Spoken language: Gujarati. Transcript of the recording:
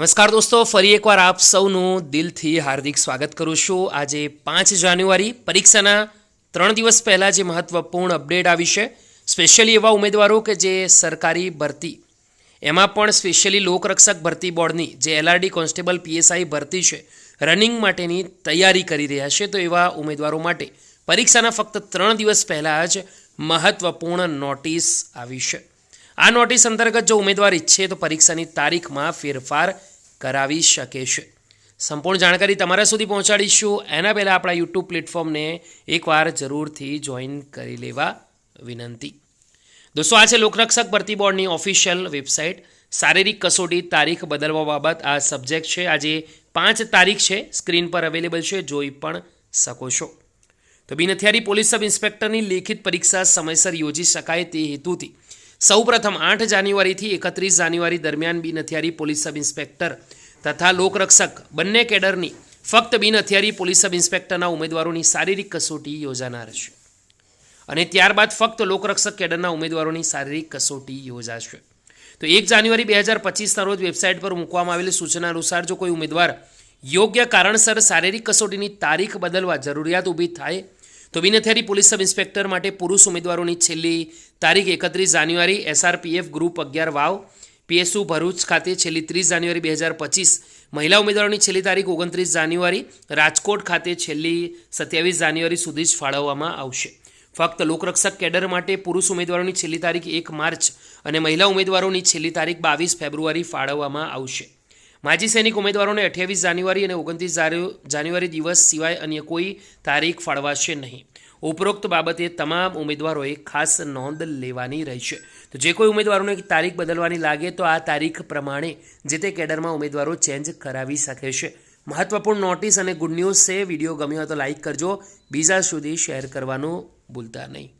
નમસ્કાર દોસ્તો, ફરી એકવાર આપ સૌનું દિલથી હાર્દિક સ્વાગત કરું છું। આજે 5 જાન્યુઆરી પરીક્ષાના 3 દિવસ પહેલાં જે મહત્વપૂર્ણ અપડેટ આવી છે, સ્પેશિયલી એવા ઉમેદવારો કે જે સરકારી ભરતી એમાં પણ સ્પેશિયલી લોકરક્ષક ભરતી બોર્ડની જે એલઆરડી કોન્સ્ટેબલ પીએસઆઈ ભરતી છે રનિંગ માટેની તૈયારી કરી રહ્યા છે, તો એવા ઉમેદવારો માટે પરીક્ષાના ફક્ત 3 દિવસ પહેલાં જ મહત્વપૂર્ણ નોટિસ આવી છે। આ નોટિસ અંતર્ગત જો ઉમેદવાર ઈચ્છે તો પરીક્ષાની તારીખમાં ફેરફાર કરાવી શકે છે। સંપૂર્ણ જાણકારી તમારા સુધી પહોંચાડીશું। એના પહેલાં આપણા યુટ્યુબ પ્લેટફોર્મને એકવાર જરૂરથી જોઈન કરી લેવા વિનંતી। દોસ્તો, આ છે લોકરક્ષક ભરતી બોર્ડની ઓફિશિયલ વેબસાઇટ। શારીરિક કસોટી તારીખ બદલવા બાબત આ સબ્જેક્ટ છે। આજે 5 તારીખ છે, સ્ક્રીન પર અવેલેબલ છે, જોઈ પણ શકો છો। તો બિન હથિયારી પોલીસ સબ ઇન્સ્પેક્ટરની લેખિત પરીક્ષા સમયસર યોજી શકાય તે હેતુથી સૌપ્રથમ 8 જાન્યુઆરીથી 31 જાન્યુઆરી દરમિયાન બિન હથિયારી પોલીસ સબ ઇન્સ્પેક્ટર તથા લોકરક્ષક બંને કેડરની ફક્ત બિન હથિયારી પોલીસ સબ ઇન્સ્પેક્ટરના ઉમેદવારોની શારીરિક કસોટી યોજાનાર છે અને ત્યારબાદ ફક્ત લોકરક્ષક કેડરના ઉમેદવારોની શારીરિક કસોટી યોજાશે। તો 1 જાન્યુઆરી 2025ના રોજ વેબસાઇટ પર મૂકવામાં આવેલી સૂચના અનુસાર જો કોઈ ઉમેદવાર યોગ્ય કારણસર શારીરિક કસોટીની તારીખ બદલવા જરૂરિયાત ઊભી થાય તો બિન હથિયારી પોલીસ સબ ઇન્સ્પેક્ટર માટે પુરુષ ઉમેદવારોની છેલ્લી તારીખ 31 જાન્યુઆરી, એસઆરપીએફ ગ્રુપ 11 વાવ પીએસયુ ભરૂચ ખાતે છેલ્લી 30 જાન્યુઆરી 2025, મહિલા ઉમેદવારોની છેલ્લી તારીખ 29 જાન્યુઆરી, રાજકોટ ખાતે છેલ્લી 27 જાન્યુઆરી સુધી જ ફાળવવામાં આવશે। ફક્ત લોકરક્ષક કેડર માટે પુરુષ ઉમેદવારોની છેલ્લી તારીખ 1 માર્ચ અને મહિલા ઉમેદવારોની છેલ્લી તારીખ 22 ફેબ્રુઆરી ફાળવવામાં આવશે। માજી સૈનિક ઉમેદવારોને 28 જાન્યુઆરી અને 29 જાન્યુઆરી દિવસ સિવાય અન્ય કોઈ તારીખ ફાળવાશે નહીં। ઉપરોક્ત બાબતે તમામ ઉમેદવારોએ ખાસ નોંધ લેવાની રહેશે। તો જે કોઈ ઉમેદવારોને તારીખ બદલવાની લાગે તો આ તારીખ પ્રમાણે જે તે કેડરમાં ઉમેદવારો ચેન્જ કરાવી શકે છે। મહત્વપૂર્ણ નોટિસ અને ગુડ ન્યૂઝ છે। વિડીયો ગમ્યો હોય તો લાઇક કરજો, બીજા સુધી શેર કરવાનું ભૂલતા નહીં।